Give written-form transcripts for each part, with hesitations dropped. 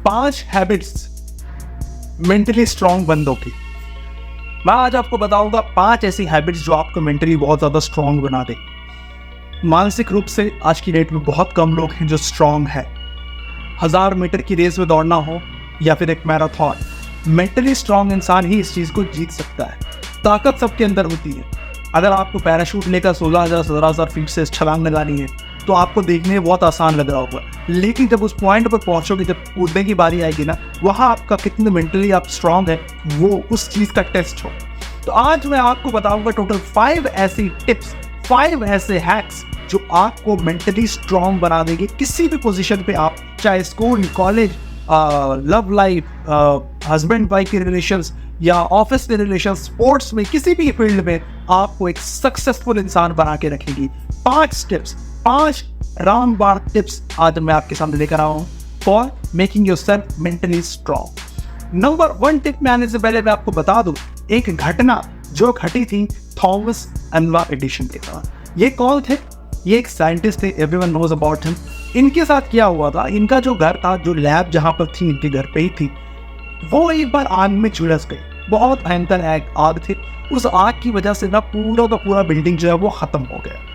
5 habits mentally strong बंदों की। मैं आज आपको बताऊंगा 5 ऐसी हैबिट्स जो आपको मेंटली बहुत ज़्यादा स्ट्रांग बना दे। मानसिक रूप से आज की डेट में बहुत कम लोग हैं जो स्ट्रांग है। 1000 मीटर की रेस में दौड़ना हो या फिर एक मैराथन, मेंटली स्ट्रांग इंसान ही इस चीज़ को जीत सकता है। ताकत सबके अंदर होती है। अगर आपको पैराशूट लेकर 16,000-17,000 फीट से छलांग लगानी है तो आपको देखने में बहुत आसान लग रहा होगा, लेकिन जब उस पॉइंट पर पहुंचोगे, जब कूदने की बारी आएगी ना, वहाँ आपका कितने मेंटली आप स्ट्रांग है वो उस चीज़ का टेस्ट हो। तो आज मैं आपको बताऊंगा टोटल 5 ऐसी टिप्स, 5 ऐसे हैक्स जो आपको मेंटली स्ट्रांग बना देंगे किसी भी पोजीशन पे आप, चाहे school, college, love life, husband wife के रिलेशंस या ऑफिस के रिलेशन, स्पोर्ट्स में, किसी भी फील्ड में आपको एक सक्सेसफुल इंसान बना के रखेगी। 5 टिप्स, 5 रामबाण टिप्स आज मैं आपके सामने लेकर आया हूँ for making yourself mentally strong. Number 1 tip में आने से पहले मैं आपको बता दूं एक घटना जो घटी थी थॉमस अल्वा एडिशन के साथ। ये कौन थे? ये एक साइंटिस्ट थे, एवरीवन नोज अबाउट हिम। इनके साथ क्या हुआ था, इनका जो घर था, जो लैब जहाँ पर थी, इनके घर पे ही थी, वो एक बार आग में झुलस गई। बहुत भयंकर आग थी। उस आग की वजह से ना पूरा का पूरा बिल्डिंग जो है वो खत्म हो गया।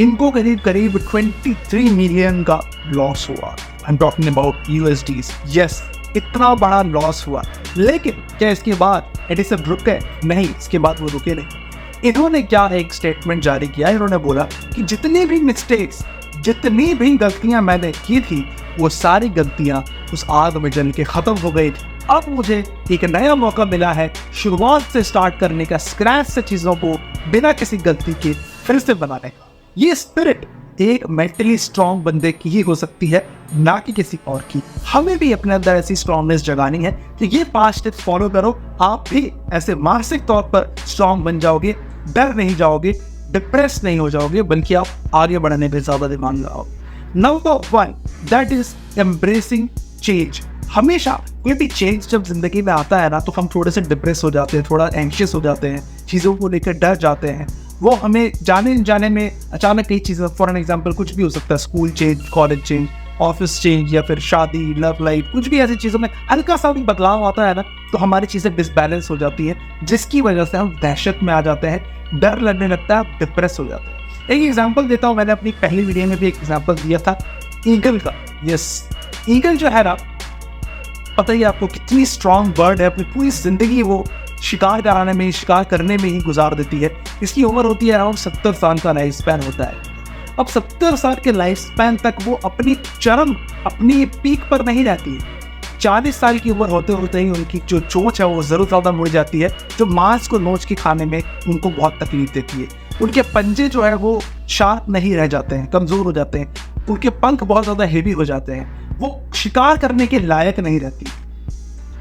इनको करीब 23 मिलियन का लॉस हुआ। I am talking about USDs। Yes, इतना बड़ा लॉस हुआ। लेकिन क्या इसके बाद एडिसन रुक गए? नहीं, इसके बाद वो रुके नहीं। इन्होंने क्या एक स्टेटमेंट जारी किया। इन्होंने बोला कि जितनी भी मिस्टेक्स, जितनी भी गलतियां मैंने की थी, वो सारी गलतियां उस आग में जल के खत्म हो गई थी। अब मुझे एक नया मौका मिला है शुरुआत से स्टार्ट करने का, स्क्रैच से चीज़ों को बिना किसी गलती के फिर से बनाने का। ये स्पिरिट एक मेंटली स्ट्रांग बंदे की ही हो सकती है, ना कि किसी और की। हमें भी अपने अंदर ऐसी स्ट्रांगनेस जगानी है कि ये 5 टिप्स फॉलो करो, आप भी ऐसे मानसिक तौर पर स्ट्रांग बन जाओगे, डर नहीं जाओगे, डिप्रेस नहीं हो जाओगे, बल्कि आप आगे बढ़ने पर ज़्यादा दिमाग लगाओगे। Number 1, that is embracing change. हमेशा कोई भी चेंज जब जिंदगी में आता है ना, तो हम थोड़े से डिप्रेस हो जाते हैं, थोड़ा एंशियस हो जाते हैं, चीज़ों को लेकर डर जाते हैं। वो हमें जाने में अचानक कई चीज़ें, फॉर एन एग्जांपल कुछ भी हो सकता है, school change, college change, office change या फिर शादी, लव लाइफ, कुछ भी ऐसी चीज़ों में हल्का सा भी बदलाव आता है ना, तो हमारी चीज़ें डिसबैलेंस हो जाती है, जिसकी वजह से हम दहशत में आ जाते हैं, डर लगने लगता है, डिप्रेस हो जाते हैं। एक एग्जाम्पल देता हूँ, मैंने अपनी पहली वीडियो में भी एक एग्जाम्पल दिया था ईगल का। यस, ईगल जो है ना, पता ही आपको कितनी स्ट्रांग बर्ड है, अपनी पूरी जिंदगी वो शिकार कराने में, शिकार करने में ही गुजार देती है। इसकी उम्र होती है अराउंड 70 साल का लाइफ स्पैन होता है। अब 70 साल के लाइफ स्पैन तक वो अपनी चरम, अपनी पीक पर नहीं रहती है। 40 साल की उम्र होते होते ही उनकी जो चोंच है वो ज़रूर ज़्यादा मुड़ जाती है, जो मांस को नोच के खाने में उनको बहुत तकलीफ देती है। उनके पंजे जो है वो शार्प नहीं रह जाते हैं, कमज़ोर हो जाते हैं। उनके पंख बहुत ज़्यादा हेवी हो जाते हैं, वो शिकार करने के लायक नहीं रहती।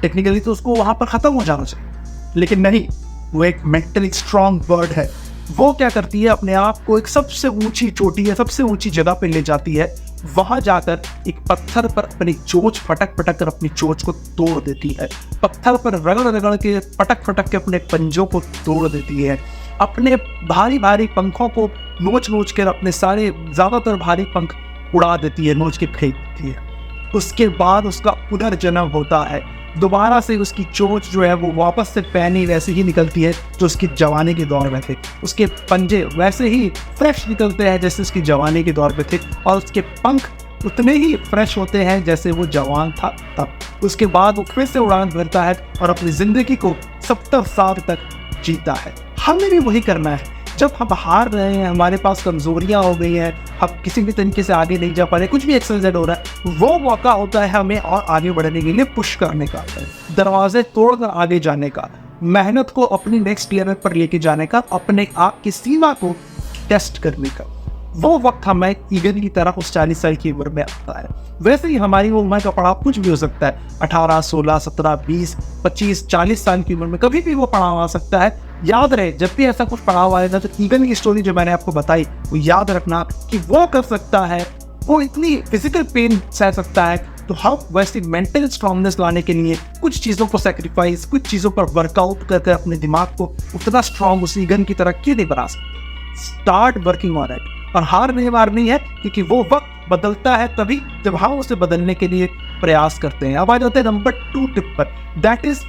टेक्निकली तो उसको वहाँ पर ख़त्म हो जाना चाहिए, लेकिन नहीं, वो एक मेंटली स्ट्रांग बर्ड है। वो क्या करती है, अपने आप को एक सबसे ऊंची चोटी है, सबसे ऊंची जगह पे ले जाती है। वहाँ जाकर एक पत्थर पर अपनी चोंच फटक फटक कर अपनी चोंच को तोड़ देती है। पत्थर पर रगड़ रगड़ के, फटक फटक के अपने पंजों को तोड़ देती है। अपने भारी भारी पंखों को नोच नोच कर अपने सारे ज़्यादातर भारी पंख उड़ा देती है, नोच के फेंक देती है। उसके बाद उसका पुनर्जन्म होता है। दोबारा से उसकी चोंच जो है वो वापस से पैनी वैसे ही निकलती है जो उसकी जवानी के दौर में थे। उसके पंजे वैसे ही फ्रेश निकलते हैं जैसे उसकी जवानी के दौर पे थे, और उसके पंख उतने ही फ्रेश होते हैं जैसे वो जवान था तब। उसके बाद वो फिर से उड़ान भरता है और अपनी ज़िंदगी को 70 साल तक जीता है। हमें भी वही करना है। जब हम हार रहे हैं, हमारे पास कमज़ोरियाँ हो गई हैं, हम किसी भी तरीके से आगे नहीं जा पा रहे, कुछ भी एक्सरसाइज हो रहा है, वो मौका होता है हमें और आगे बढ़ने के लिए पुश करने का, दरवाजे तोड़कर आगे जाने का, मेहनत को अपनी नेक्स्ट लेवल पर लेके जाने का, अपने आप की सीमा को टेस्ट करने का। वो वक्त हमें ईगल की तरह उस 40 साल की उम्र में आता है। वैसे ही हमारी उम्र का पड़ाव कुछ भी हो सकता है, 18, 16, 17, 20, 25, 40 साल की उम्र में कभी भी वो पड़ाव आ सकता है। याद रहे, जब भी ऐसा कुछ पड़ाव आएगा तो ईगल की स्टोरी जो मैंने आपको बताई वो याद रखना कि वो कर सकता है, वो इतनी फिजिकल पेन सह सकता है, तो हम वैसी मेंटल स्ट्रांगनेस लाने के लिए कुछ चीज़ों को सेक्रीफाइस, कुछ चीज़ों पर वर्कआउट करके अपने दिमाग को उतना स्ट्रांग उस ईगल की तरह क्यों नहीं बना सकते। Start working on it. और हार नहीं मारनी है, क्योंकि वो वक्त बदलता है तभी जब हम उसे बदलने के लिए प्रयास करते हैं। अब आ जाते हैं नंबर 2 टिप पर, दैट इज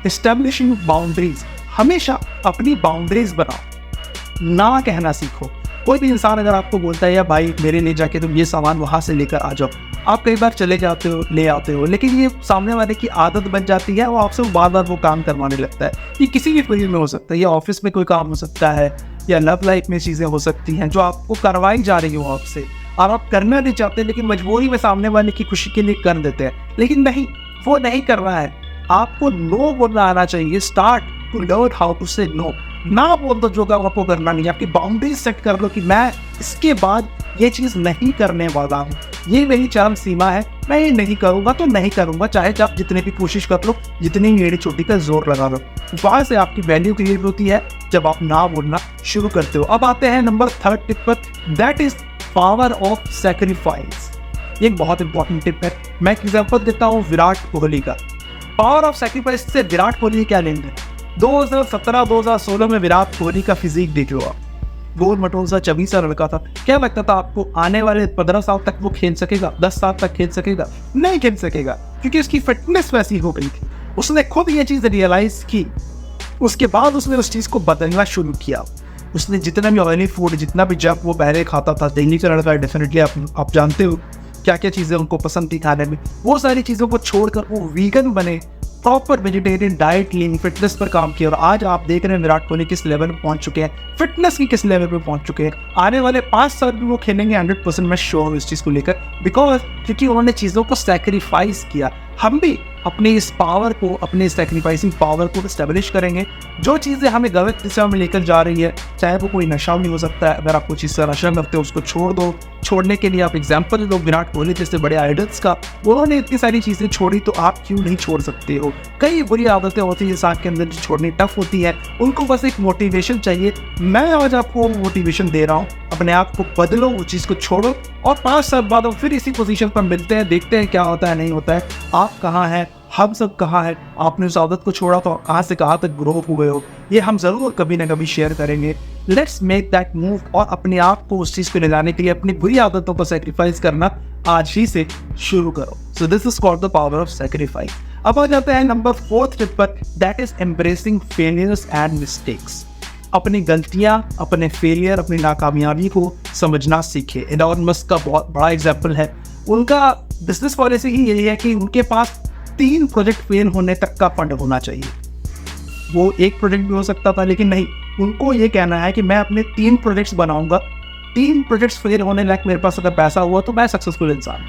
एस्टेब्लिशिंग बाउंड्रीज। हमेशा अपनी बाउंड्रीज बनाओ, ना कहना सीखो। कोई भी इंसान अगर आपको बोलता है या भाई मेरे लिए जाके तुम ये सामान वहाँ से लेकर आ जाओ, आप कई बार चले जाते हो, ले आते हो, लेकिन ये सामने वाले की आदत बन जाती है, वो आपसे बार बार वो काम करवाने लगता है। ये किसी भी फील्ड में हो सकता है, या ऑफिस में कोई काम हो सकता है, या लव लाइफ में चीज़ें हो सकती हैं जो आपको करवाई जा रही हो आपसे, और आप करना नहीं चाहते लेकिन मजबूरी में सामने वाले की खुशी के लिए कर देते हैं। लेकिन नहीं, वो नहीं कर रहा है, आपको नो बोलना आना चाहिए। Start to learn how to say no. ना बोल दो जो काम आपको करना नहीं है, आपकी बाउंड्रीज सेट कर लो कि मैं इसके बाद ये चीज़ नहीं करने वाला हूँ, ये मेरी चरम सीमा है, मैं ये नहीं करूँगा तो नहीं करूँगा, चाहे आप जितने भी कोशिश कर लो, जितनी एड़ी चोटी का जोर लगा लो। वहाँ से आपकी वैल्यू क्रिएट होती है जब आप ना बोलना शुरू करते हो। अब आते हैं नंबर 3 टिप पर, that is power of sacrifice. ये एक बहुत इंपॉर्टेंट टिप है। मैं एक एग्जाम्पल देता हूँ विराट कोहली का। पावर ऑफ सेक्रीफाइस से विराट कोहली क्या लेंगे? 2017-2016 में विराट कोहली का फिजिक देख लो आप, गोल मटोल सा चबी सा लड़का था। क्या लगता था आपको आने वाले 15 साल तक वो खेल सकेगा, 10 साल तक खेल सकेगा? नहीं खेल सकेगा, क्योंकि उसकी फिटनेस वैसी हो गई थी। उसने खुद ये चीज़ रियलाइज की, उसके बाद उसने उस चीज़ को बदलना शुरू किया। उसने जितना भी ऑयली फूड, जितना भी जब वो पहले खाता था, दिल्ली का लड़का डेफिनेटली आप जानते हो क्या क्या चीज़ें उनको पसंद थी खाने में, वो सारी चीज़ों को छोड़कर वो वीगन बने, प्रॉपर वेजिटेरियन डाइट लीन फिटनेस पर काम किया। और आज आप देख रहे हैं विराट कोहली किस लेवल पे पहुंच चुके हैं, फिटनेस की किस लेवल पे पहुंच चुके हैं। आने वाले 5 साल में वो खेलेंगे 100%, मैं श्योर हूँ इस चीज़ को लेकर, बिकॉज क्योंकि उन्होंने चीज़ों को सैक्रिफाइस किया। हम भी अपने इस पावर को, अपने सैक्रिफाइसिंग पावर को एस्टेब्लिश करेंगे। जो चीज़ें हमें गलत दिशा में लेकर जा रही है, चाहे वो कोई नशा भी हो सकता है, अगर आप कोई चीज़ से नशा करते हो उसको छोड़ दो। छोड़ने के लिए आप एग्जाम्पल लो विराट कोहली जैसे बड़े आइडल्स का, उन्होंने इतनी सारी चीज़ें छोड़ी, तो आप क्यों नहीं छोड़ सकते हो? कई बुरी आदतें होती हैं इंसान के अंदर जो छोड़नी टफ होती है, उनको बस एक मोटिवेशन चाहिए। मैं आज आपको मोटिवेशन दे रहा हूँ, अपने आप को बदलो, उस चीज़ को छोड़ो, और 5 साल बाद हम फिर इसी पोजीशन पर मिलते हैं, देखते हैं क्या होता है नहीं होता है। आप कहाँ हैं, हम सब कहाँ हैं, आपने उस आदत को छोड़ा तो कहाँ से कहाँ तक ग्रो हुए हो, ये हम ज़रूर कभी ना कभी शेयर करेंगे। लेट्स मेक दैट मूव, और अपने आप को उस चीज़ को ले जाने के लिए अपनी बुरी आदतों को सेक्रीफाइस करना आज ही से शुरू करो। So this is called the power of sacrifice. अब आ जाते हैं नंबर 4 टिप पर, that is embracing failures and mistakes. अपनी गलतियां, अपने फेलियर, अपनी नाकामयाबी को समझना सीखे। एलॉन मस्क का बहुत बड़ा एग्जाम्पल है। उनका बिजनेस पॉलिसी ही यही है कि उनके पास 3 प्रोजेक्ट फेल होने तक का फंड होना चाहिए। वो एक प्रोजेक्ट भी हो सकता था, लेकिन नहीं, उनको ये कहना है कि मैं अपने 3 प्रोजेक्ट्स बनाऊंगा, 3 प्रोजेक्ट्स फेल होने लायक मेरे पास अगर पैसा हुआ तो मैं सक्सेसफुल इंसान,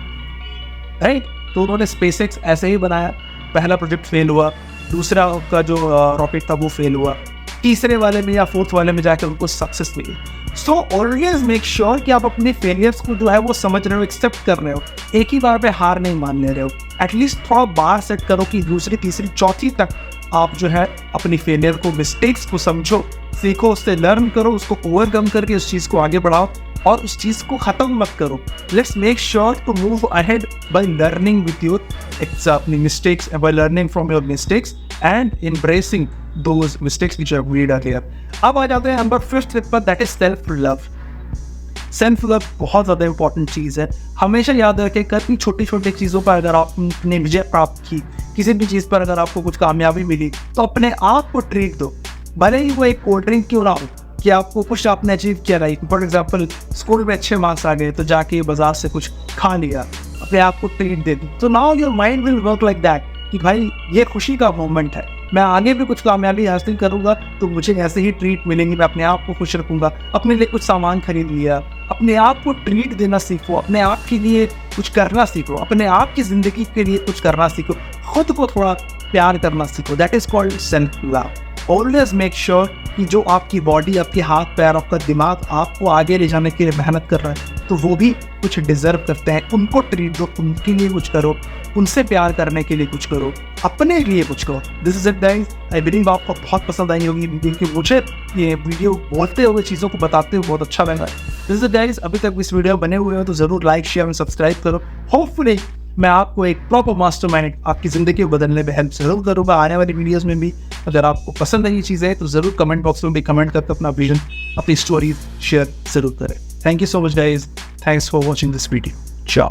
राइट? तो उन्होंने स्पेसएक्स ऐसे ही बनाया। पहला प्रोजेक्ट फेल हुआ, दूसरा का जो रॉकेट था वो फेल हुआ, तीसरे वाले में या 4th वाले में जाकर उनको सक्सेस मिली। सो ऑलवेज मेक श्योर कि आप अपने फेलियर्स को जो है वो समझ रहे हो, एक्सेप्ट कर रहे हो, एक ही बार पे हार नहीं मान ले रहे हो। एटलीस्ट थोड़ा बार सेट करो कि दूसरी, तीसरी, चौथी तक आप जो है अपनी फेलियर को, मिस्टेक्स को समझो, सीखो, उससे लर्न करो, उसको ओवरकम करके उस चीज़ को आगे बढ़ाओ, और उस चीज़ को ख़त्म मत करो। Let's make sure to move ahead by learning with your अपनी mistakes, by learning from your mistakes and embracing those mistakes which have made earlier. अब आ जाते हैं नंबर 5 टिप पर, that is self love. Self love बहुत ज़्यादा important चीज़ है। हमेशा याद रखें, कभी छोटी छोटी चीज़ों पर अगर आपने विजय प्राप्त की, किसी भी चीज़ पर अगर आपको कुछ कामयाबी मिली, तो अपने आप को ट्रीट दो। भले ही वो एक कोल्ड ड्रिंक क्यों ना हो, कि आपको कुछ आपने अचीव किया, राइट? फॉर एग्जाम्पल स्कूल में अच्छे मार्क्स आ गए तो जाके बाजार से कुछ खा लिया, अपने आप को ट्रीट दे दी। तो now your mind will work like that कि भाई ये खुशी का मोमेंट है, मैं आगे भी कुछ कामयाबी हासिल करूंगा तो मुझे ऐसे ही ट्रीट मिलेंगी, मैं अपने आप को खुश रखूंगा। अपने लिए कुछ सामान खरीद लिया, अपने आप को ट्रीट देना सीखो, अपने आप के लिए कुछ करना सीखो, अपने आप की ज़िंदगी के लिए कुछ करना सीखो, खुद को थोड़ा प्यार करना सीखो। That is called self love. Always make sure कि जो आपकी बॉडी, आपके हाथ पैर, आपका दिमाग आपको आगे ले जाने के लिए मेहनत कर रहा है, तो वो भी कुछ डिजर्व करते हैं। उनको ट्रीट दो, उनके लिए कुछ करो, उनसे प्यार करने के लिए कुछ करो, अपने लिए कुछ करो। This is it guys. I believe आपको बहुत पसंद आई होगी वीडियो, कि मुझे ये वीडियो बोलते हुए, चीज़ों को बताते हुए बहुत अच्छा लगा। This is it guys. अभी तक इस वीडियो बने हुए हो तो ज़रूर लाइक, शेयर और सब्सक्राइब करो। होपफुली मैं आपको एक प्रॉपर मास्टरमाइंड आपकी ज़िंदगी को बदलने में हेल्प जरूर करूँगा आने वाली वीडियोज़ में भी। अगर आपको पसंद है ये चीज़ें तो ज़रूर कमेंट बॉक्स में भी कमेंट करके अपना विजन, अपनी स्टोरीज शेयर ज़रूर करें। Thank you so much guys. Thanks for watching this video. ciao।